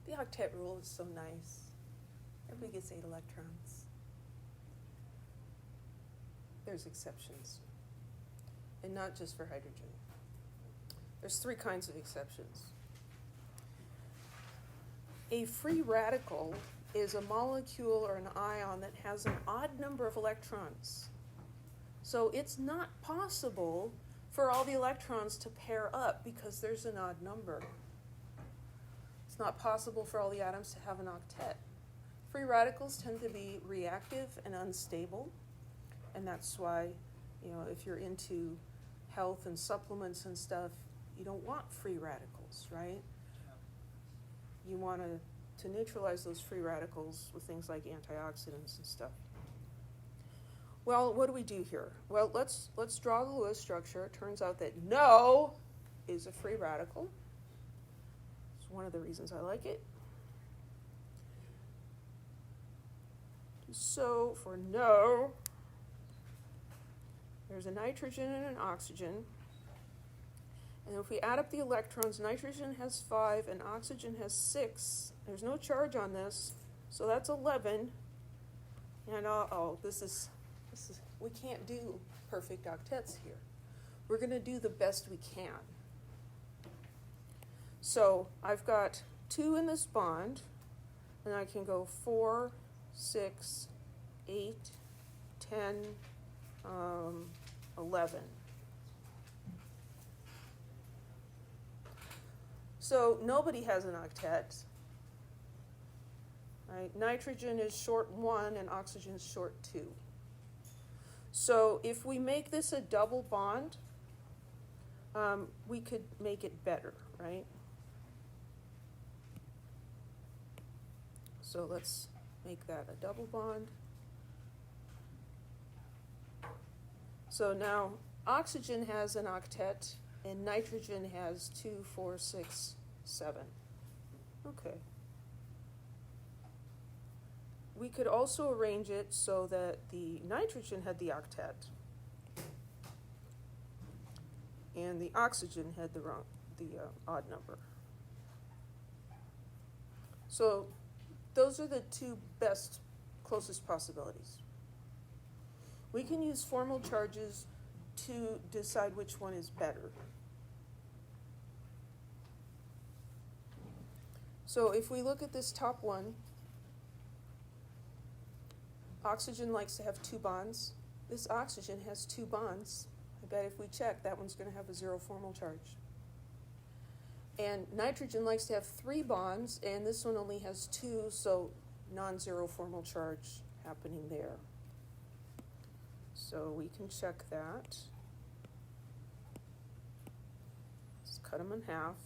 The octet rule is so nice. Everybody gets 8 electrons. There's exceptions, and not just for hydrogen. There's 3 kinds of exceptions. A free radical is a molecule or an ion that has an odd number of electrons. So it's not possible for all the electrons to pair up because there's an odd number. It's not possible for all the atoms to have an octet. Free radicals tend to be reactive and unstable, and that's why, if you're into health and supplements and stuff, you don't want free radicals, right? You want to neutralize those free radicals with things like antioxidants and stuff. Well, what do we do here? Well, let's draw the Lewis structure. It turns out that no is a free radical. It's one of the reasons I like it. So for no, there's a nitrogen and an oxygen. And if we add up the electrons, nitrogen has 5 and oxygen has 6. There's no charge on this, so that's 11. And this is we can't do perfect octets here. We're going to do the best we can. So I've got 2 in this bond, and I can go 4, 6, 8, 10, 11. So nobody has an octet. Right? Nitrogen is short 1 and oxygen is short 2. So if we make this a double bond, we could make it better, right? So let's make that a double bond. So now oxygen has an octet and nitrogen has 2, 4, 6, 7. Okay. We could also arrange it so that the nitrogen had the octet and the oxygen had the odd number. So those are the 2 best, closest possibilities. We can use formal charges to decide which one is better. So if we look at this top one, oxygen likes to have 2 bonds. This oxygen has 2 bonds. I bet if we check, that one's going to have a 0 formal charge. And nitrogen likes to have 3 bonds, and this one only has 2, so non-zero formal charge happening there. So we can check that. Let's cut them in half.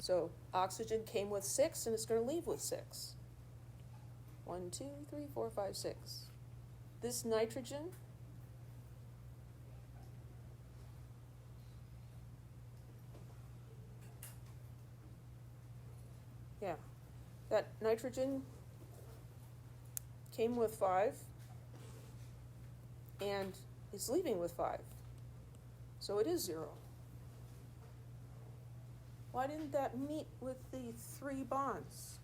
So oxygen came with 6, and it's going to leave with 6. 1, 2, 3, 4, 5, 6. This nitrogen that nitrogen came with 5 and is leaving with 5. So it is 0. Why didn't that meet with the 3 bonds?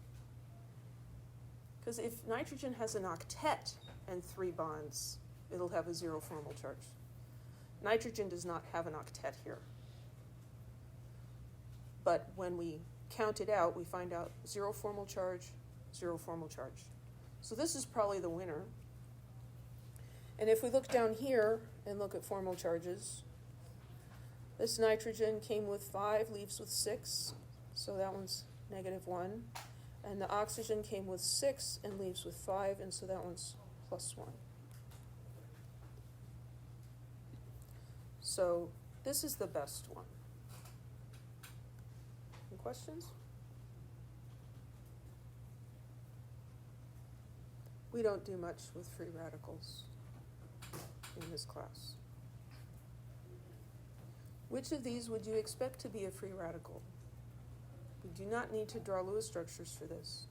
Because if nitrogen has an octet and 3 bonds, it'll have a 0 formal charge. Nitrogen does not have an octet here. But when we count it out, we find out 0 formal charge, 0 formal charge. So this is probably the winner. And if we look down here and look at formal charges, this nitrogen came with 5, leaves with 6, so that one's -1. And the oxygen came with 6 and leaves with 5, and so that one's +1. So this is the best one. Any questions? We don't do much with free radicals in this class. Which of these would you expect to be a free radical? We do not need to draw Lewis structures for this.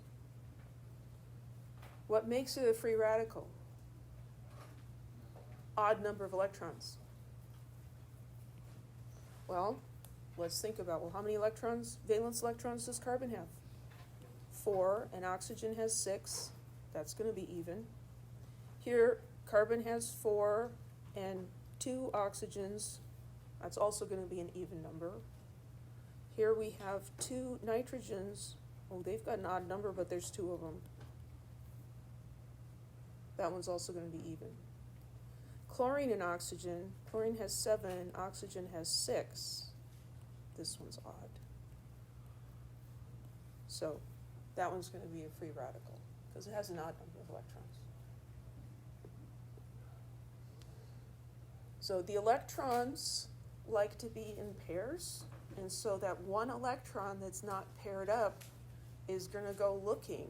What makes it a free radical? Odd number of electrons. Well, let's think about, well, how many electrons, valence electrons does carbon have? 4, and oxygen has 6. That's going to be even. Here, carbon has 4 and 2 oxygens. That's also going to be an even number. Here we have 2 nitrogens. Oh, they've got an odd number, but there's 2 of them. That one's also going to be even. Chlorine and oxygen. Chlorine has 7, oxygen has 6. This one's odd. So that one's going to be a free radical because it has an odd number of electrons. So the electrons like to be in pairs, and so that one electron that's not paired up is going to go looking.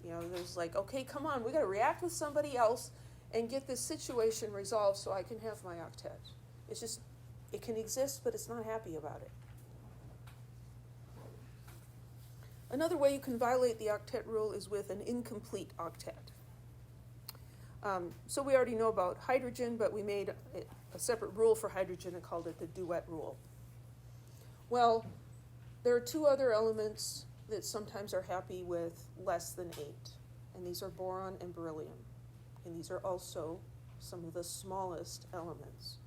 You know, there's like, okay, come on, we got to react with somebody else and get this situation resolved so I can have my octet. It's just, it can exist, but it's not happy about it. Another way you can violate the octet rule is with an incomplete octet. So we already know about hydrogen, but we made a separate rule for hydrogen and called it the duet rule. Well, there are 2 other elements that sometimes are happy with less than 8, and these are boron and beryllium. And these are also some of the smallest elements,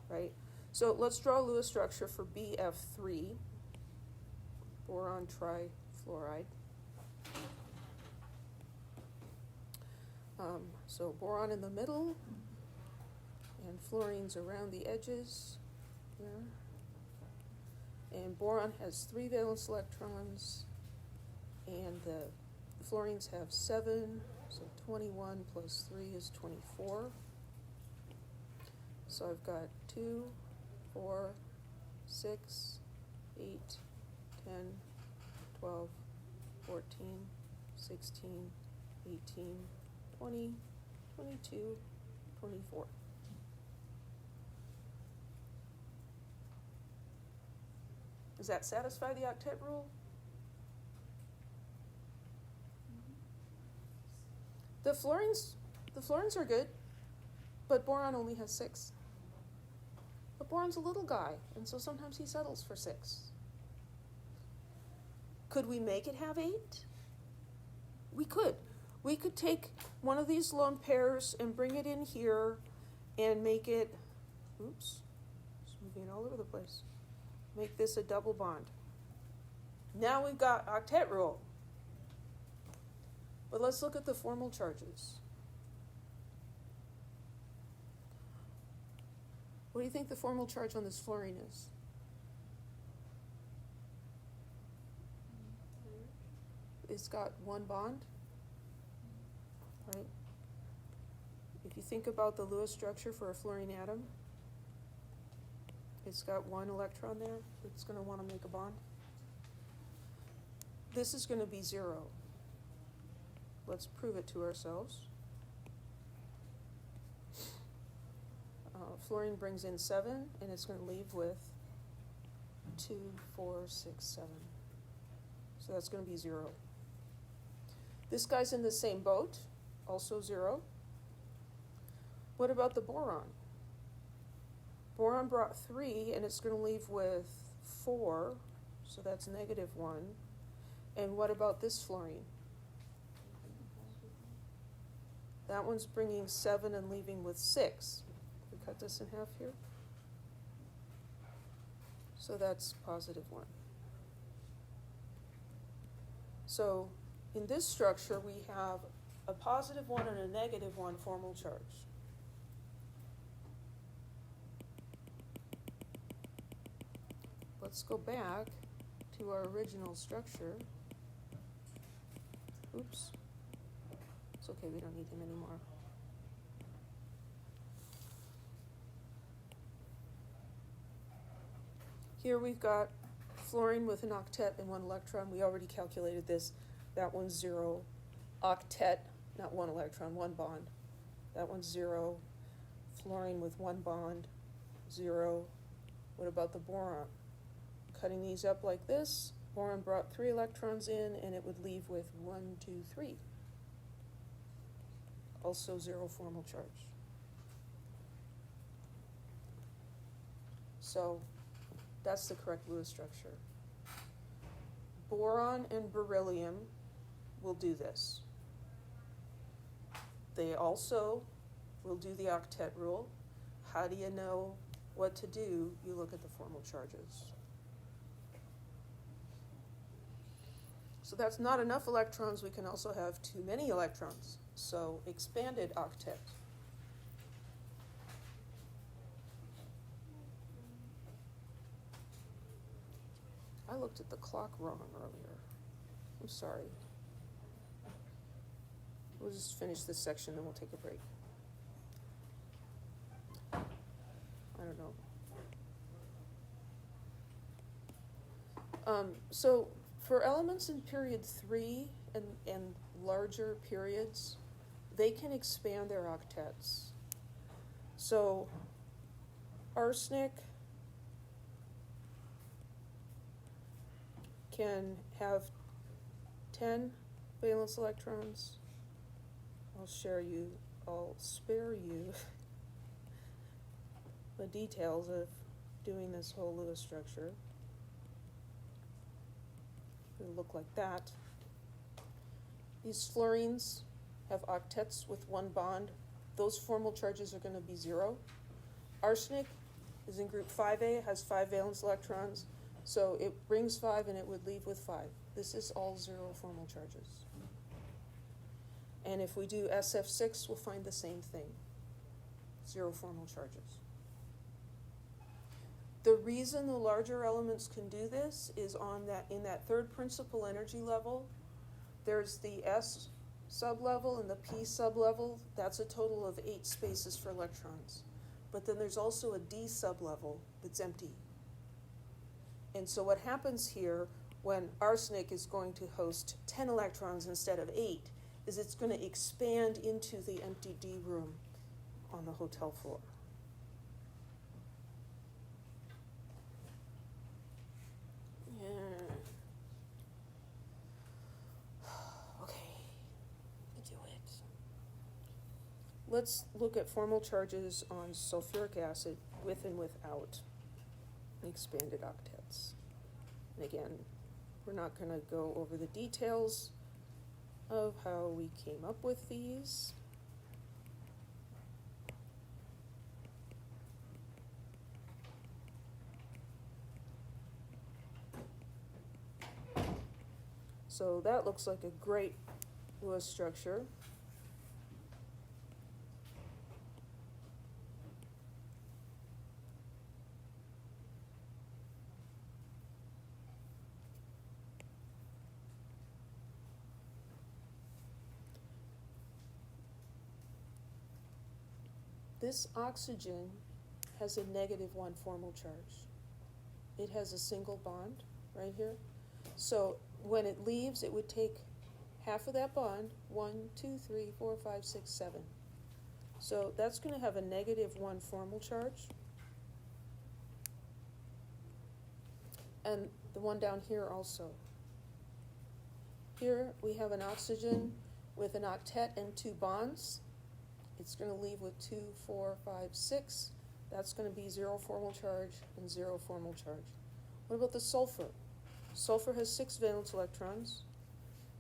right? So let's draw a Lewis structure for BF3, boron trifluoride. So boron in the middle, and fluorines around the edges here. And boron has 3 valence electrons, and the fluorines have 7, so 21 plus 3 is 24. So I've got 2, 4, 6, 8, 10, 12, 14, 16, 18, 20, 22, 24. Does that satisfy the octet rule? The fluorines are good, but boron only has 6. But boron's a little guy, and so sometimes he settles for 6. Could we make it have 8? We could. We could take one of these lone pairs and bring it in here and make it, oops, it's moving all over the place. Make this a double bond. Now we've got octet rule. But let's look at the formal charges. What do you think the formal charge on this fluorine is? It's got 1 bond, right? If you think about the Lewis structure for a fluorine atom, it's got 1 electron there. It's going to want to make a bond. This is going to be 0. Let's prove it to ourselves. Fluorine brings in 7, and it's going to leave with 2, 4, 6, 7. So that's going to be 0. This guy's in the same boat, also 0. What about the boron? Boron brought 3, and it's going to leave with 4, so that's -1. And what about this fluorine? That one's bringing 7 and leaving with 6. We cut this in half here. So that's +1. So in this structure, we have a +1 and a -1 formal charge. Let's go back to our original structure. Oops. It's okay, we don't need him anymore. Here we've got fluorine with an octet and 1 electron. We already calculated this. That one's 0. Octet, not 1 electron, 1 bond. That one's 0. Fluorine with 1 bond, 0. What about the boron? Cutting these up like this, boron brought 3 electrons in, and it would leave with 1, 2, 3. Also 0 formal charge. That's the correct Lewis structure. Boron and beryllium will do this. They also will do the octet rule. How do you know what to do? You look at the formal charges. So that's not enough electrons. We can also have too many electrons. So expanded octet. I looked at the clock wrong earlier. I'm sorry. We'll just finish this section, then we'll take a break. I don't know. So for elements in period 3 and larger periods, they can expand their octets. So arsenic can have 10 valence electrons. I'll spare you the details of doing this whole Lewis structure. It'll look like that. These fluorines have octets with one bond. Those formal charges are going to be 0. Arsenic is in group 5A, has 5 valence electrons, so it brings 5 and it would leave with 5. This is all 0 formal charges. And if we do SF6, we'll find the same thing, 0 formal charges. The reason the larger elements can do this is in that third principal energy level, there's the S sublevel and the P sublevel. That's a total of 8 spaces for electrons. But then there's also a D sublevel that's empty. And so what happens here when arsenic is going to host 10 electrons instead of 8 is it's going to expand into the empty D room on the hotel floor. Yeah. Okay, do it. Let's look at formal charges on sulfuric acid with and without expanded octets. And again, we're not going to go over the details of how we came up with these. So that looks like a great Lewis structure. This oxygen has a -1 formal charge. It has a single bond right here. So when it leaves, it would take half of that bond, 1, 2, 3, 4, 5, 6, 7. So that's going to have a -1 formal charge. And the one down here also. Here we have an oxygen with an octet and 2 bonds. It's going to leave with 2, 4, 5, 6. That's going to be 0 formal charge and 0 formal charge. What about the sulfur? Sulfur has 6 valence electrons.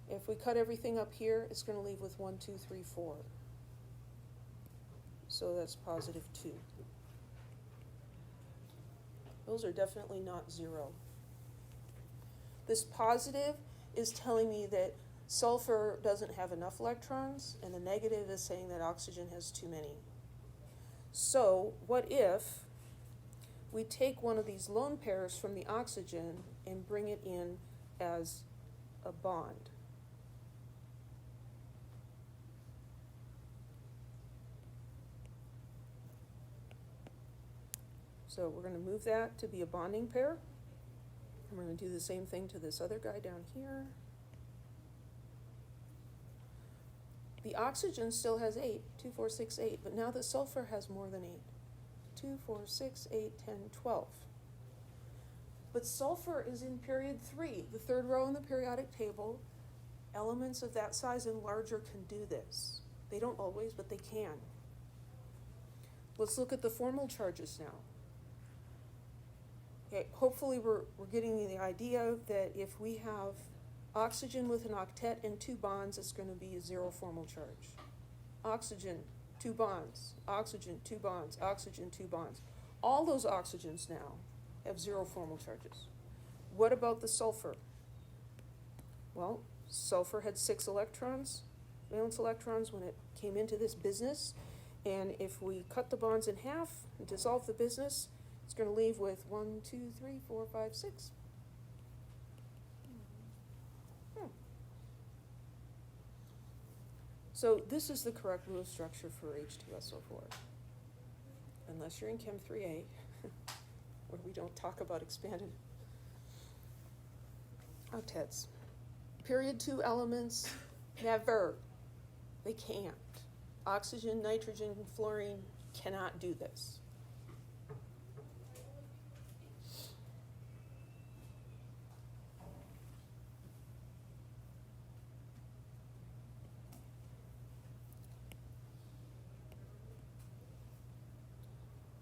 If we cut everything up here, it's going to leave with 1, 2, 3, 4. So that's +2. Those are definitely not 0. This positive is telling me that sulfur doesn't have enough electrons, and the negative is saying that oxygen has too many. So what if we take one of these lone pairs from the oxygen and bring it in as a bond? So we're going to move that to be a bonding pair. And we're going to do the same thing to this other guy down here. The oxygen still has 8, 2, 4, 6, 8, but now the sulfur has more than 8. 2, 4, 6, 8, 10, 12. But sulfur is in period 3, the third row in the periodic table. Elements of that size and larger can do this. They don't always, but they can. Let's look at the formal charges now. Okay, hopefully we're getting the idea that if we have oxygen with an octet and 2 bonds, it's going to be a 0 formal charge. Oxygen, 2 bonds, oxygen, 2 bonds, oxygen, 2 bonds. All those oxygens now have 0 formal charges. What about the sulfur? Well, sulfur had 6 electrons, valence electrons, when it came into this business. And if we cut the bonds in half and dissolve the business, it's going to leave with 1, 2, 3, 4, 5, 6. So this is the correct Lewis structure for H2SO4. Unless you're in Chem 3A, where we don't talk about expanded octets. Period 2 elements, never. They can't. Oxygen, nitrogen, fluorine cannot do this.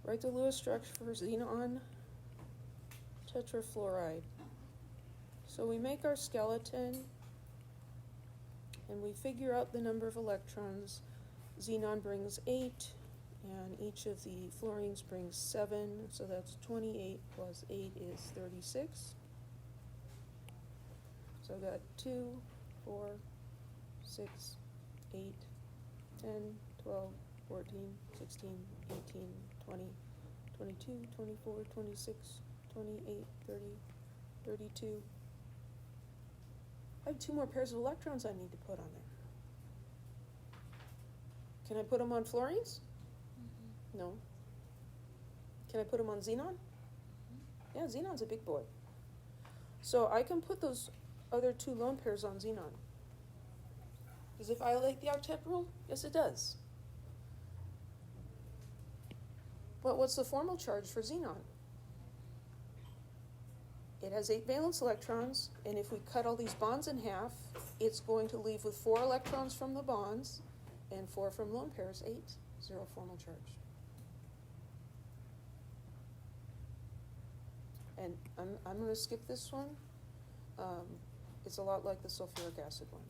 Write the Lewis structure for xenon tetrafluoride. So we make our skeleton and we figure out the number of electrons. Xenon brings 8, and each of the fluorines brings 7, so that's 28 plus 8 is 36. So I've got 2, 4, 6, 8, 10, 12, 14, 16, 18, 20, 22, 24, 26, 28, 30, 32. I have 2 more pairs of electrons I need to put on there. Can I put them on fluorines? Mm-hmm. No. Can I put them on xenon? Mm-hmm. Yeah, xenon's a big boy. So I can put those other 2 lone pairs on xenon. Does it violate the octet rule? Yes, it does. But what's the formal charge for xenon? It has 8 valence electrons, and if we cut all these bonds in half, it's going to leave with 4 electrons from the bonds and 4 from lone pairs, 8, 0 formal charge. And I'm going to skip this one. It's a lot like the sulfuric acid one.